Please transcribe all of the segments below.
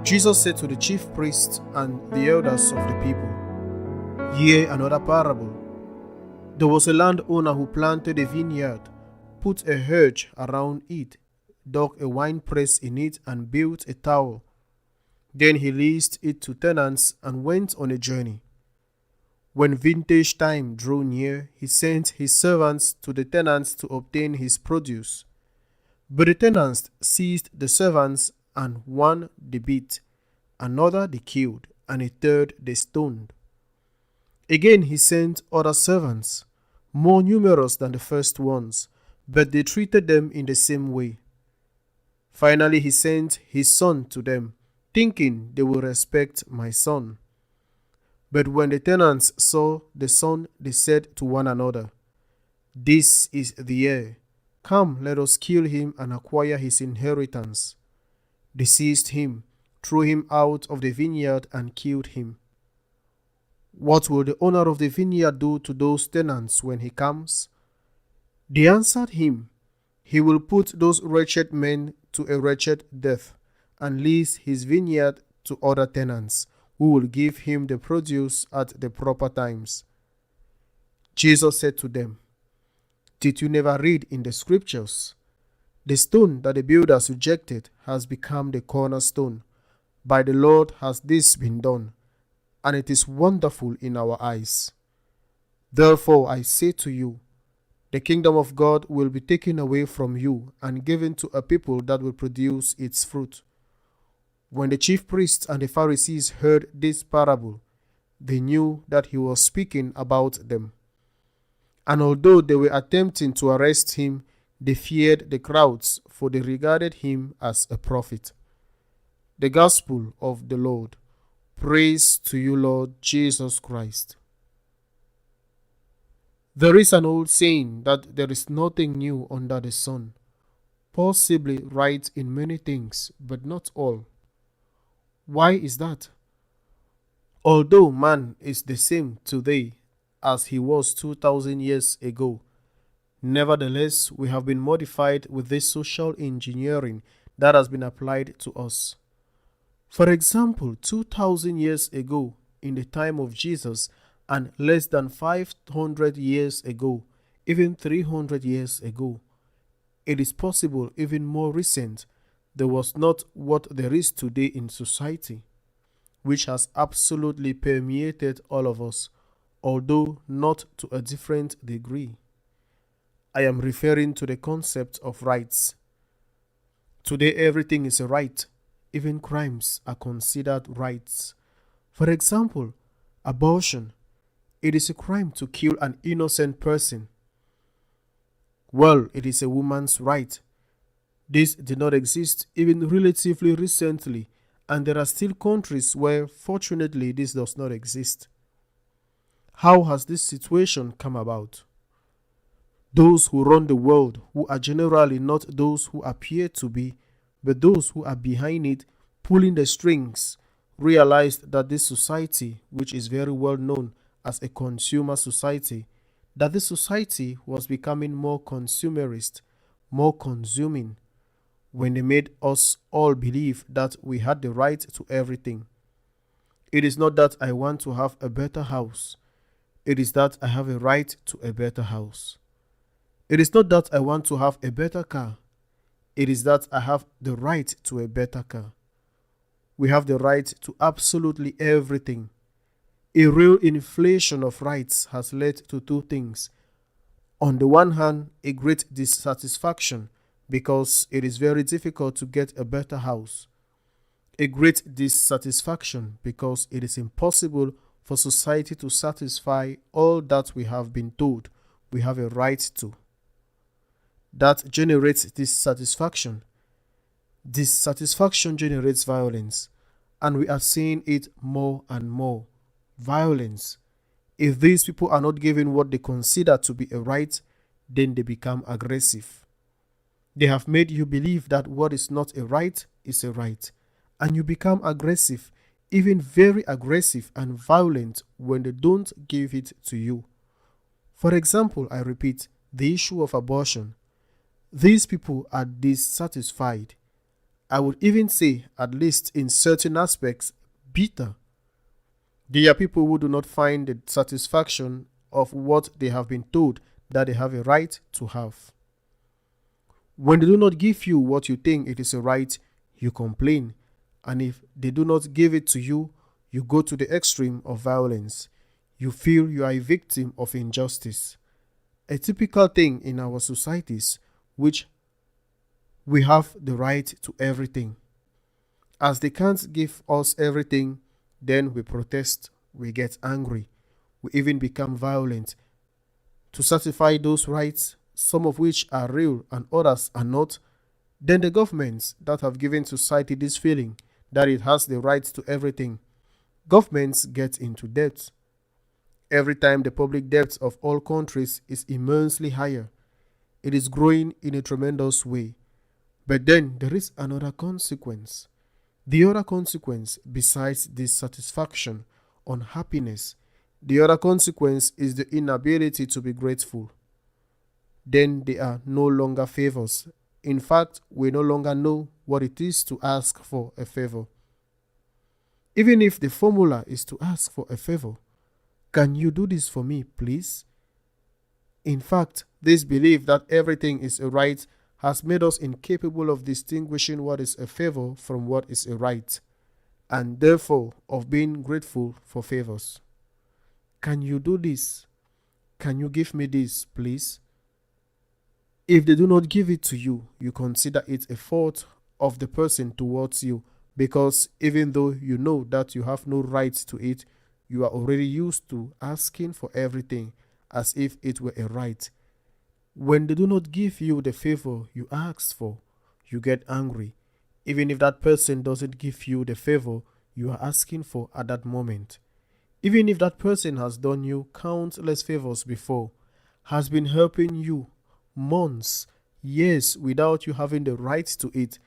Jesus said to the chief priests and the elders of the people, "Hear another parable. There was a landowner who planted a vineyard, put a hedge around it, dug a winepress in it, and built a tower. Then he leased it to tenants and went on a journey. When vintage time drew near, he sent his servants to the tenants to obtain his produce. But the tenants seized the servants, and one they beat, another they killed, and a third they stoned. Again he sent other servants, more numerous than the first ones, but they treated them in the same way. Finally he sent his son to them, thinking they will respect my son. But when the tenants saw the son, they said to one another, 'This is the heir. Come, let us kill him and acquire his inheritance.' They seized him, threw him out of the vineyard, and killed him. What will the owner of the vineyard do to those tenants when he comes?" They answered him, "He will put those wretched men to a wretched death, and lease his vineyard to other tenants, who will give him the produce at the proper times." Jesus said to them, "Did you never read in the scriptures? The stone that the builders rejected has become the cornerstone. By the Lord has this been done, and it is wonderful in our eyes. Therefore I say to you, the kingdom of God will be taken away from you and given to a people that will produce its fruit." When the chief priests and the Pharisees heard this parable, they knew that he was speaking about them. And although they were attempting to arrest him, they feared the crowds, for they regarded him as a prophet. The Gospel of the Lord. Praise to you, Lord Jesus Christ. There is an old saying that there is nothing new under the sun. Possibly right in many things, but not all. Why is that? Although man is the same today as he was 2,000 years ago, nevertheless we have been modified with this social engineering that has been applied to us. For example, 2,000 years ago, in the time of Jesus, and less than 500 years ago, even 300 years ago, it is possible even more recent, there was not what there is today in society, which has absolutely permeated all of us, although not to a different degree. I am referring to the concept of rights. Today everything is a right. Even crimes are considered rights. For example, abortion. It is a crime to kill an innocent person. Well, it is a woman's right. This did not exist even relatively recently, and there are still countries where, fortunately, this does not exist. How has this situation come about? Those who run the world, who are generally not those who appear to be, but those who are behind it, pulling the strings, realized that this society, which is very well known as a consumer society, that this society was becoming more consumerist, more consuming, when they made us all believe that we had the right to everything. It is not that I want to have a better house. It is that I have a right to a better house. It is not that I want to have a better car. It is that I have the right to a better car. We have the right to absolutely everything. A real inflation of rights has led to two things. On the one hand, a great dissatisfaction because it is very difficult to get a better house. A great dissatisfaction because it is impossible for society to satisfy all that we have been told we have a right to. That generates dissatisfaction. Dissatisfaction generates violence, and we are seeing it more and more. Violence. If these people are not given what they consider to be a right, then they become aggressive. They have made you believe that what is not a right is a right, and you become aggressive, even very aggressive and violent when they don't give it to you. For example, I repeat, the issue of abortion. These people are dissatisfied. I would even say, at least in certain aspects, bitter. They are people who do not find the satisfaction of what they have been told that they have a right to have. When they do not give you what you think it is a right, you complain. And if they do not give it to you, you go to the extreme of violence. You feel you are a victim of injustice. A typical thing in our societies, which we have the right to everything. As they can't give us everything, then we protest, we get angry, we even become violent to satisfy those rights, some of which are real and others are not. Then the governments that have given society this feeling that it has the right to everything, governments get into debt. Every time the public debt of all countries is immensely higher, it is growing in a tremendous way. But then there is another consequence. The other consequence, besides dissatisfaction, unhappiness, the other consequence is the inability to be grateful. Then they are no longer favors. In fact, we no longer know what it is to ask for a favor. Even if the formula is to ask for a favor, can you do this for me, please? In fact, this belief that everything is a right has made us incapable of distinguishing what is a favor from what is a right, and therefore of being grateful for favors. Can you do this? Can you give me this, please? If they do not give it to you, you consider it a fault of the person towards you, because even though you know that you have no right to it, you are already used to asking for everything as if it were a right. When they do not give you the favor you asked for, you get angry, even if that person doesn't give you the favor you are asking for at that moment. Even if that person has done you countless favors before, has been helping you months, years without you having the right to it,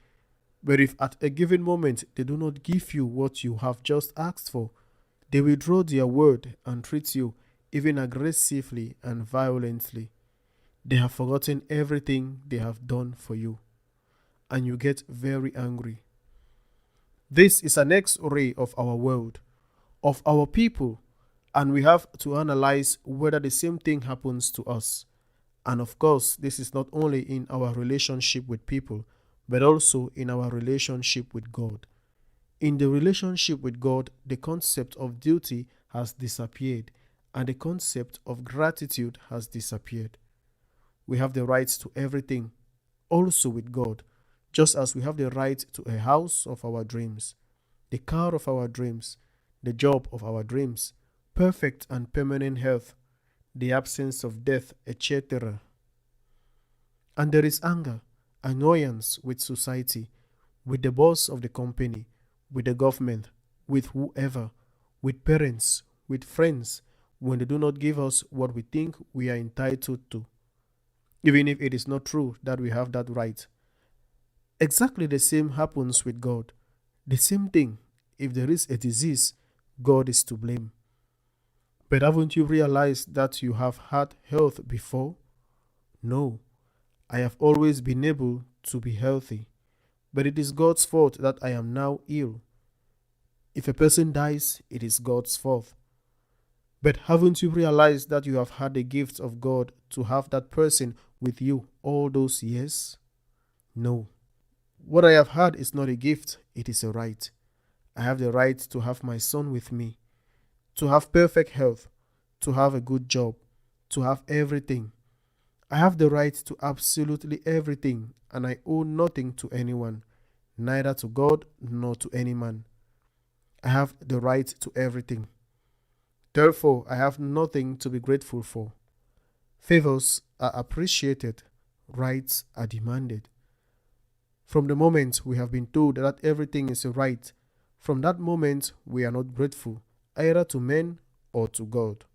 but if at a given moment they do not give you what you have just asked for, they withdraw their word and treat you even aggressively and violently. They have forgotten everything they have done for you, and you get very angry. This is an X-ray of our world, of our people, and we have to analyze whether the same thing happens to us. And of course, this is not only in our relationship with people, but also in our relationship with God. In the relationship with God, the concept of duty has disappeared, and the concept of gratitude has disappeared. We have the right to everything, also with God, just as we have the right to a house of our dreams, the car of our dreams, the job of our dreams, perfect and permanent health, the absence of death, etc. And there is anger, annoyance with society, with the boss of the company, with the government, with whoever, with parents, with friends, when they do not give us what we think we are entitled to, even if it is not true that we have that right. Exactly the same happens with God. The same thing. If there is a disease, God is to blame. But haven't you realized that you have had health before? No, I have always been able to be healthy. But it is God's fault that I am now ill. If a person dies, it is God's fault. But haven't you realized that you have had the gift of God to have that person with you all those years? No. What I have had is not a gift, it is a right. I have the right to have my son with me, to have perfect health, to have a good job, to have everything. I have the right to absolutely everything, and I owe nothing to anyone, neither to God nor to any man. I have the right to everything. Therefore, I have nothing to be grateful for. Favors are appreciated, rights are demanded. From the moment we have been told that everything is a right, from that moment we are not grateful, either to men or to God.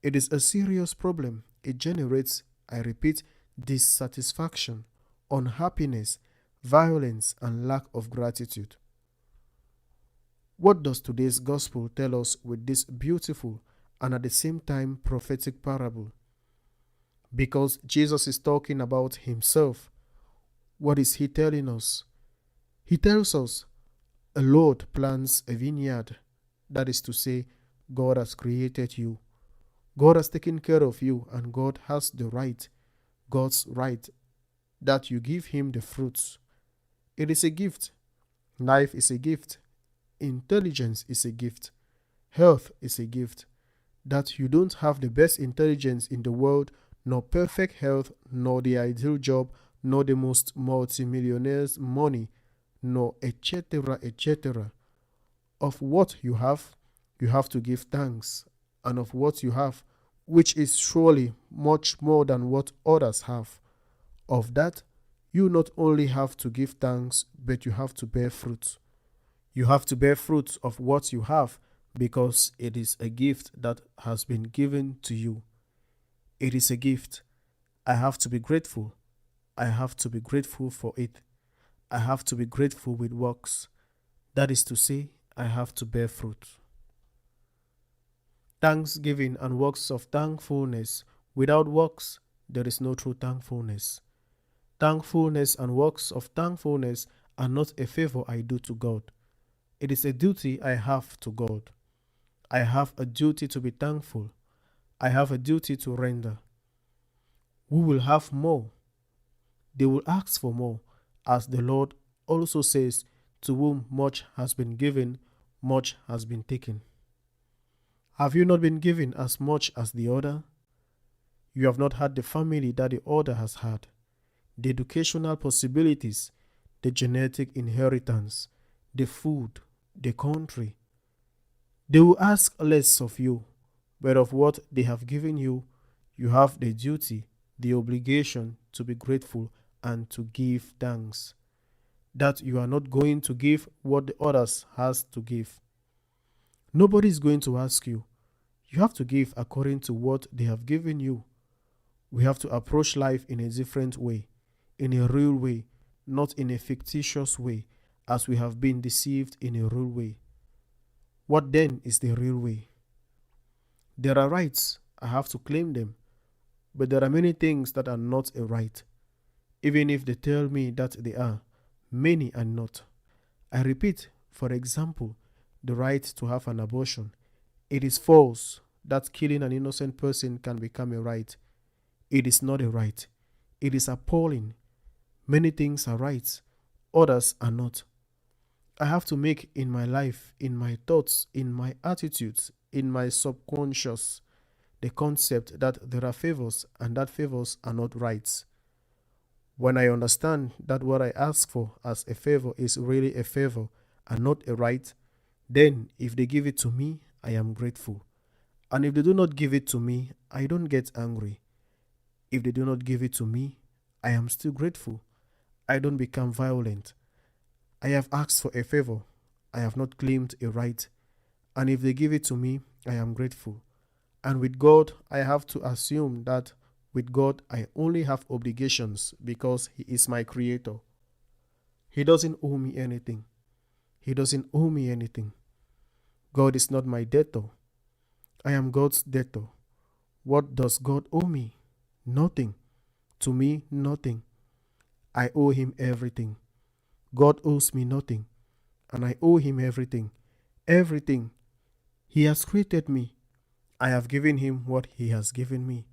It is a serious problem. It generates, I repeat, dissatisfaction, unhappiness, violence, and lack of gratitude. What does today's gospel tell us with this beautiful and at the same time prophetic parable? Because Jesus is talking about himself, what is he telling us? He tells us a Lord plants a vineyard. That is to say, God has created you. God has taken care of you, and God has the right, God's right, that you give him the fruits. It is a gift. Life is a gift. Intelligence is a gift. Health is a gift. That you don't have the best intelligence in the world, nor perfect health, nor the ideal job, nor the most multimillionaire's money, nor etc., etc. Of what you have to give thanks, and of what you have, which is surely much more than what others have, of that you not only have to give thanks, but you have to bear fruit. You have to bear fruit of what you have, because it is a gift that has been given to you. It is a gift. I have to be grateful. I have to be grateful for it. I have to be grateful with works. That is to say, I have to bear fruit. Thanksgiving and works of thankfulness. Without works, there is no true thankfulness. Thankfulness and works of thankfulness are not a favor I do to God. It is a duty I have to God. I have a duty to be thankful. I have a duty to render. We will have more. They will ask for more, as the Lord also says, to whom much has been given, much has been taken. Have you not been given as much as the other? You have not had the family that the other has had, the educational possibilities, the genetic inheritance, the food, the country. They will ask less of you, but of what they have given you, you have the duty, the obligation to be grateful and to give thanks. That you are not going to give what the others has to give. Nobody is going to ask you. You have to give according to what they have given you. We have to approach life in a different way, in a real way, not in a fictitious way, as we have been deceived in a real way. What then is the real way? There are rights, I have to claim them, but there are many things that are not a right. Even if they tell me that they are, many are not. I repeat, for example, the right to have an abortion. It is false that killing an innocent person can become a right. It is not a right. It is appalling. Many things are rights, others are not. I have to make in my life, in my thoughts, in my attitudes, in my subconscious, the concept that there are favors and that favors are not rights. When I understand that what I ask for as a favor is really a favor and not a right, then if they give it to me, I am grateful. And if they do not give it to me, I don't get angry. If they do not give it to me, I am still grateful. I don't become violent. I have asked for a favor. I have not claimed a right. And if they give it to me, I am grateful. And with God, I have to assume that with God, I only have obligations because He is my creator. He doesn't owe me anything. He doesn't owe me anything. God is not my debtor. I am God's debtor. What does God owe me? Nothing. To me, nothing. I owe Him everything. God owes me nothing, and I owe Him everything. Everything. He has created me. I have given Him what He has given me.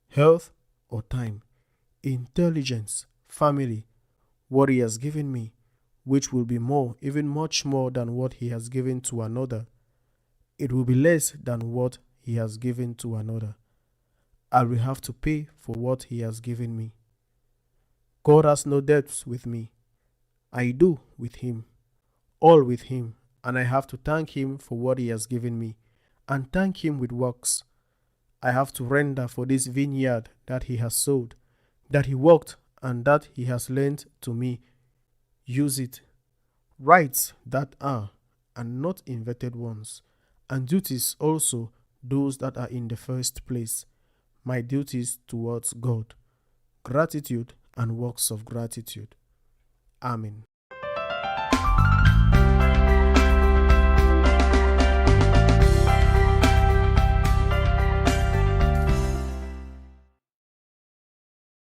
Health or time, intelligence, family, what He has given me, which will be more, even much more than what He has given to another. It will be less than what He has given to another. I will have to pay for what He has given me. God has no debts with me. I do with Him, all with Him, and I have to thank Him for what He has given me, and thank Him with works. I have to render for this vineyard that He has sowed, that He worked, and that He has lent to me. Use it. Rights that are, and not inverted ones, and duties also, those that are in the first place. My duties towards God, gratitude and works of gratitude. Amen.